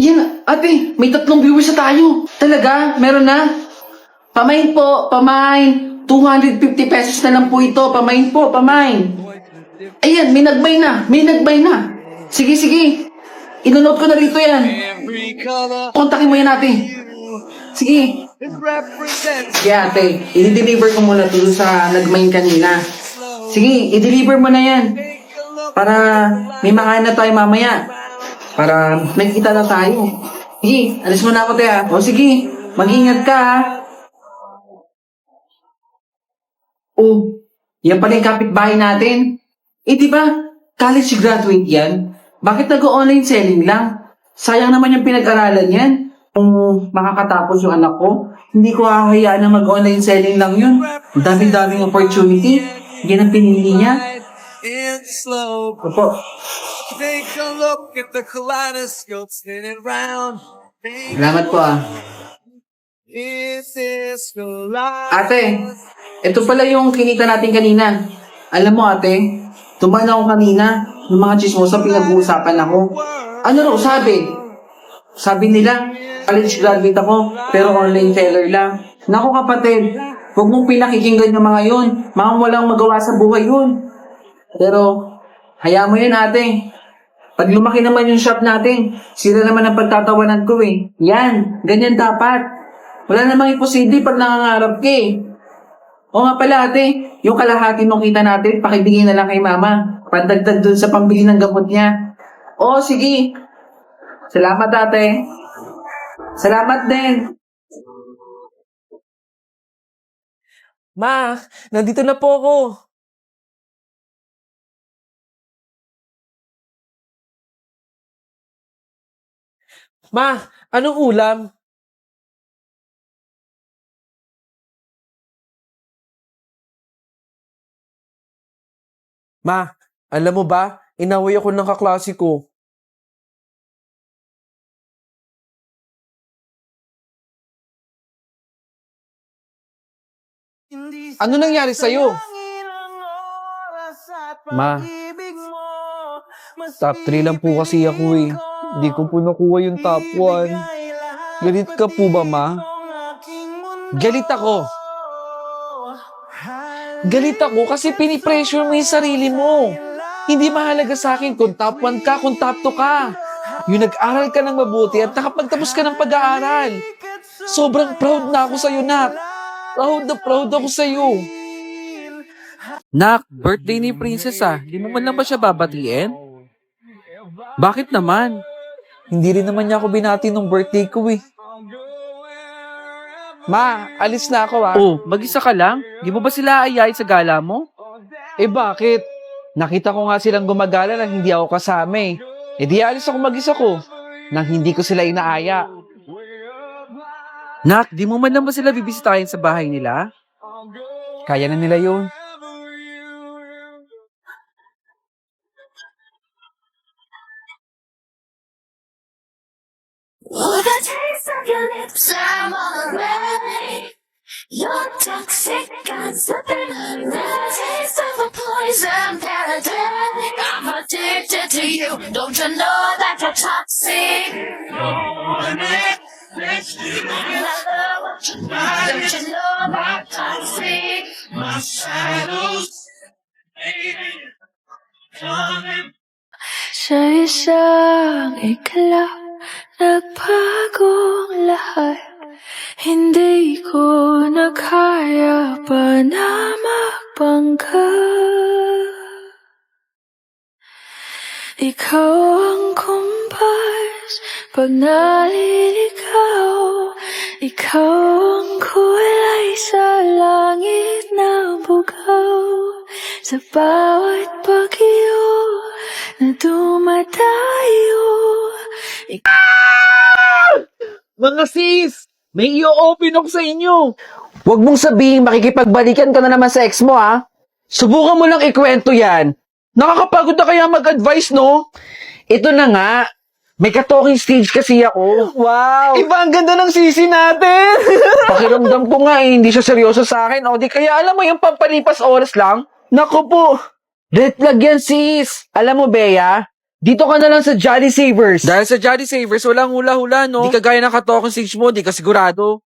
Yan, ate, may 3 viewers na tayo. Talaga? Meron na? Pamain po, pamain. 250 pesos na lang po ito. Pamain po, pamain. Ayan, may nagbay na. May nagbay na. Sige, sige. Inonote ko na rito yan. Kontakin mo yan, ate. Sige. Sige, ate. I-deliver ko muna to sa nagmain kanina. Sige, i-deliver mo na yan. Para may makain na tayo mamaya. Para may kita na tayo. Sige, alis mo na ako, te, ha? O, sige. Mag-ingat ka, ha? Oh, yan pala yung kapitbahay natin. Eh, di ba? College graduate yan. Bakit nag-online selling lang? Sayang naman yung pinag-aralan yan. Kung makakatapos yung anak ko, hindi ko hahayaan na mag-online selling lang yun. Ang daming-daming opportunity. Yan ang pinili niya. Opo. Take a look at the kaleidoscope spinning round. Salamat po, ah. Is this life? Ate, ito pala yung kinita natin kanina. Alam mo, ate, tumaan ako kanina ng mga chismosa pinag-uusapan ako. Ano raw sabi? Sabi nila, college graduate ako, pero online seller lang. Naku kapatid, huwag mong pinakikinggan yung mga yun. Mga walang magawa sa buhay yun. Pero, hayaan mo yun, ate. Pag lumaki naman yung shop natin, sila naman ang pagtatawanan ko eh. Yan, ganyan dapat. Wala namang imposible pag nangangarap ka eh. O nga pala ate, yung kalahati mong kita natin, pakibigay na lang kay mama. Pandagdag dun sa pambili ng gamot niya. O sige. Salamat ate. Salamat din. Ma, nandito na po ako. Ma, anong ulam? Ma, alam mo ba, inaway ako ng kaklase ko. Ano nangyari sa'yo? Ma, top 3 lang po kasi ako eh. Hindi ko po nakuha yung top 1. Galit ka po ba, ma? Galit ako. Galit ako kasi pinipressure mo yung sarili mo. Hindi mahalaga sa akin kung top 1 ka, kung top 2 ka. Yung nag-aral ka ng mabuti at nakapagtapos ka ng pag-aaral. Sobrang proud na ako sa'yo, Nak. Proud na proud ako sa'yo. Nak, birthday ni Princess ah. Hindi mo man lang ba siya babatiin? Bakit naman? Hindi rin naman niya ako binati nung birthday ko eh. Ma, alis na ako ah. Oh, mag-isa ka lang? Di mo ba sila ayayin sa gala mo? Eh bakit? Nakita ko nga silang gumagala nang hindi ako kasama eh. Eh di alis ako mag-isa ko. Nang hindi ko sila inaaya. Nak, di mo man lang ba sila bibisitahin sa bahay nila? Kaya na nila yun. Oh, the taste of your lips, I'm on the way. You're toxic, I'm slipping away. The taste of a poison paradise. I'm addicted to you. Don't you know that you're toxic? I love what you do. Don't you know that toxic? My shadows, baby, coming. Sa isang iglap, nagpagong lahat. Hindi ko na kaya pa na magpangka. Ikaw ang kumpas pag naliligaw. Ikaw ang kulay sa langit na bugaw. Sa bawat bagyo na dumadayo. Mga sis! May i-open ako sa inyo! Huwag mong sabihin makikipagbalikan ka na naman sa ex mo, ha? Subukan mo lang ikwento yan. Nakakapagod na kaya mag-advise, no? Ito na nga. May ka-talking stage kasi ako. Wow! Iba ang ganda ng sisi natin! Pakiramdam ko nga hindi siya seryoso sa akin. O di kaya alam mo yung pampalipas oras lang? Naku po! Red flag yan, sis. Alam mo, Bea, Dito ka na lang sa Jolly Savers. Dahil sa Jolly Savers, walang hula-hula, no? Di ka gaya ng katoken stage mo, di ka sigurado.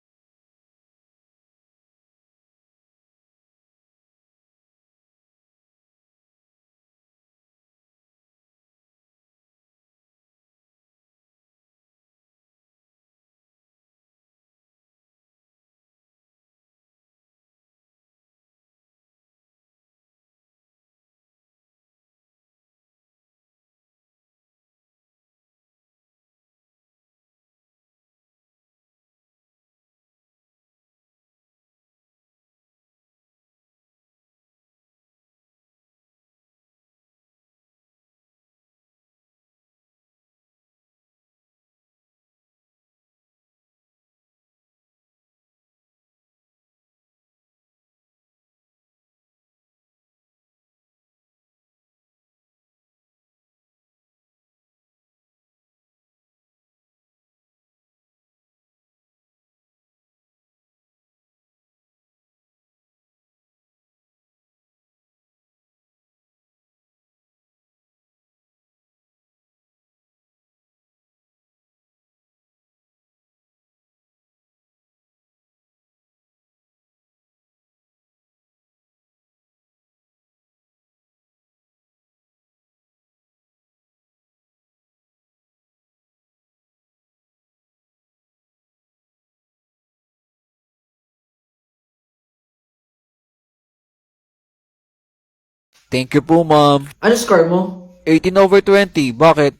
Thank you po, ma'am. Ano score mo? 18/20. Bakit?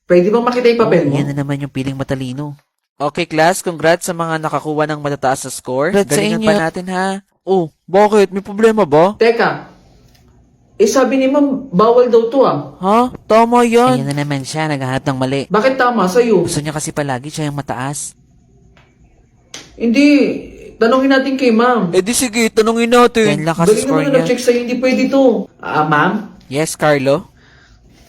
Pwede bang makita yung papel mo? Yan na naman yung piling matalino. Okay, class. Congrats sa mga nakakuha ng matataas na score. Congrats sa Galingan inyo. pa natin, ha? Oh, bakit? May problema ba? Teka. Sabi ni ma'am, bawal daw to ah. Ha? Tama Ayan yan. na naman siya, naghahanap ng mali. Bakit tama sa'yo? Gusto niya kasi palagi siya yung mataas. Hindi. Tanongin natin kay ma'am. Eh di sige, tanungin Yan natin. lang kasi Dali score naman na niya. nag-check sa'yo, hindi pwede to. Ma'am? Yes, Carlo?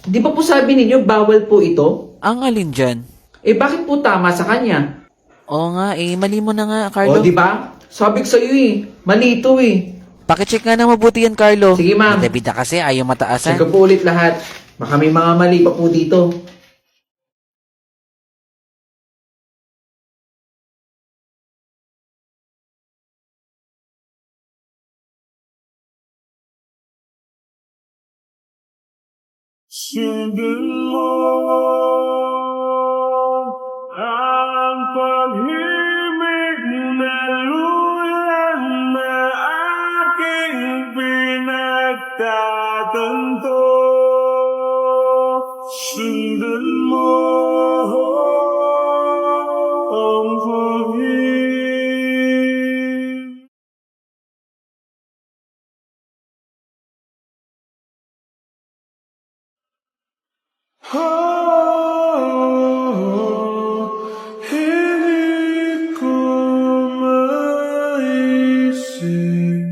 Di ba po sabi ninyo, bawal po ito? Ang alin dyan? Bakit po tama sa kanya? Oo nga, mali mo na nga, O, Carlo. di ba? Sabi ko sa'yo mali ito Pakicheck nga na mabuti yan, Carlo. Sige, ma'am. Bida-bida kasi, ayaw mataasan. Check ko po ulit lahat. Baka may mga mali pa po dito. Sundan mo ang pag-ibig na lulan na aking pinagtatanto. Sundan mo ang pag-ibig. Hindi ko maisip.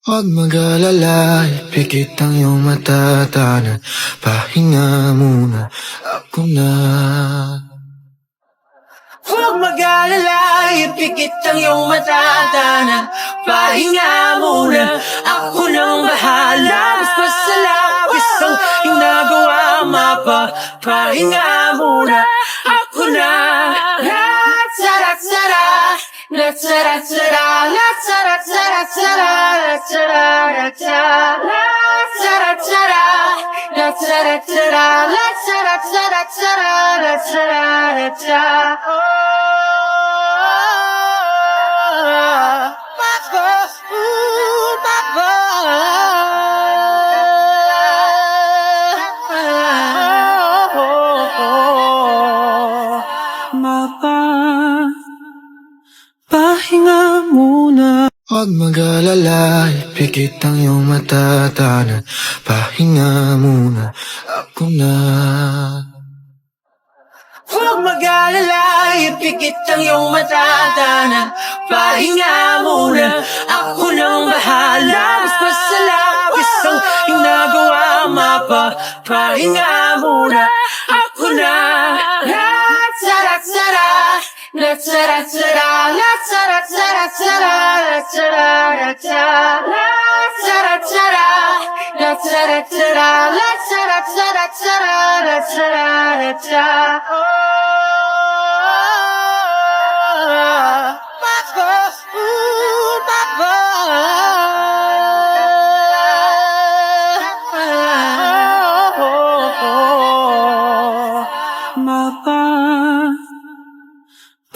Huwag mag-alala, ipikit ang iyong mata, tanan. Pahinga muna, ako na. Huwag mag-alala, ipikit ang iyong mata, tanan. Pahinga muna, ako nang bahala. Mas masalapis ang ginagawa, pahinga muna, ako na. Ra-tsara-tsara, ra-tsara-tsara, ra-tsara-tsara-tsara, ra-tsara-tsara, ra-tsara-tsara, ra-tsara-tsara, ra-tsara-tsara-tsara, ra-tsara-tsara. Pahinga muna. Huwag mag-alala, ipikit ang iyong mata, tanan. Pahinga muna, ako na. Huwag mag-alala, ipikit ang iyong mata, tanan. Pahinga muna, ako nang bahala. Mas masalapis ang ginagawa, pahinga muna, ako na. Ra-tsara-tsara,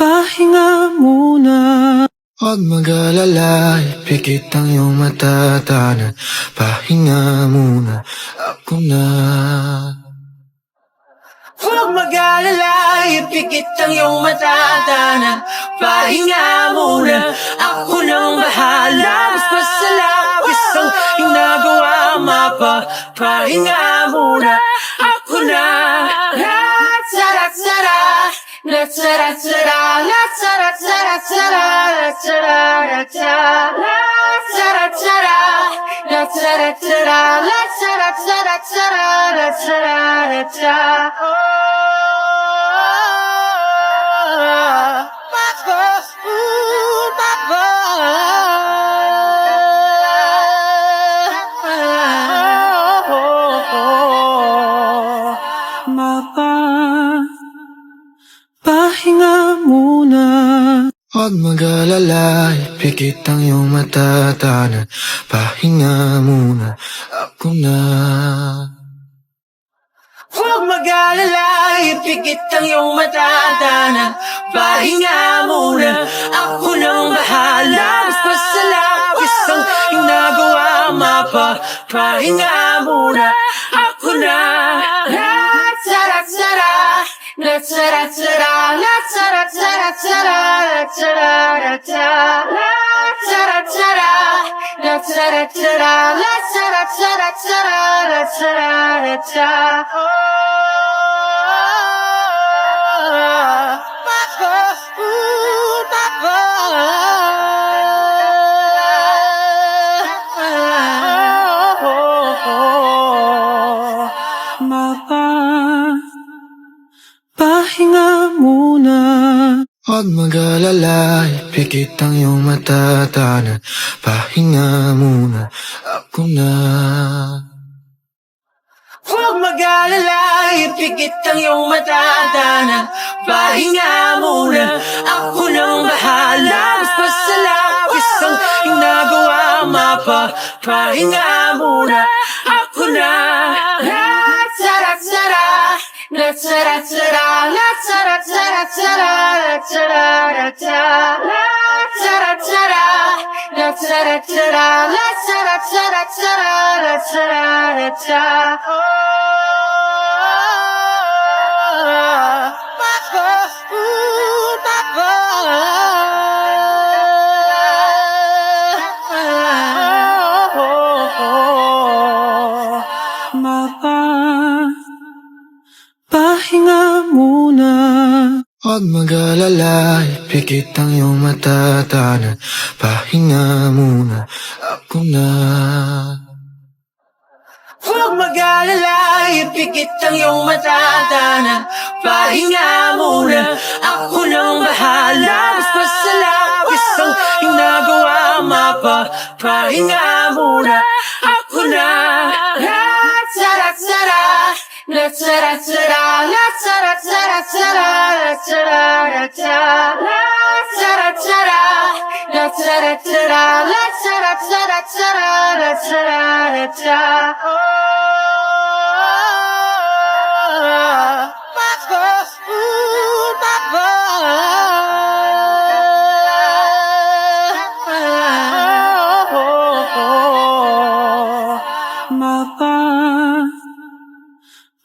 Pahinga muna. Huwag mag-alala, ipikit ang iyong mata, tanan. Pahinga muna, ako na. Huwag mag-alala, ipikit ang iyong mata, tanan. Pahinga muna, ako nang bahala. Mas masalawis ang ginagawa, pahinga muna, ako na. Pahinga muna. Huwag mag-alala, ipikit ang iyong mata, tanan. Pahinga muna, ako na. Huwag mag-alala, ipikit ang iyong mata, tanan. Pahinga muna, ako nang bahala. Mas masalawis ang ginagawa, pahinga muna, ako na. Pahinga muna. Huwag mag-alala, ipikit ang iyong mata, tanan. Pahinga muna, ako na. Huwag mag-alala, ipikit ang iyong mata, tanan. Pahinga muna, ako nang bahala. Mas masalawis ang ginagawa, pahinga muna, ako na. Pahinga muna. Huwag mag-alala, ipikit ang iyong mata, tanan. Pahinga muna, ako na. Huwag mag-alala, ipikit ang iyong mata, tanan. Pahinga muna, ako nang bahala. Mas masalawis ang ginagawa, pahinga muna, ako na.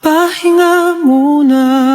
Pahinga muna.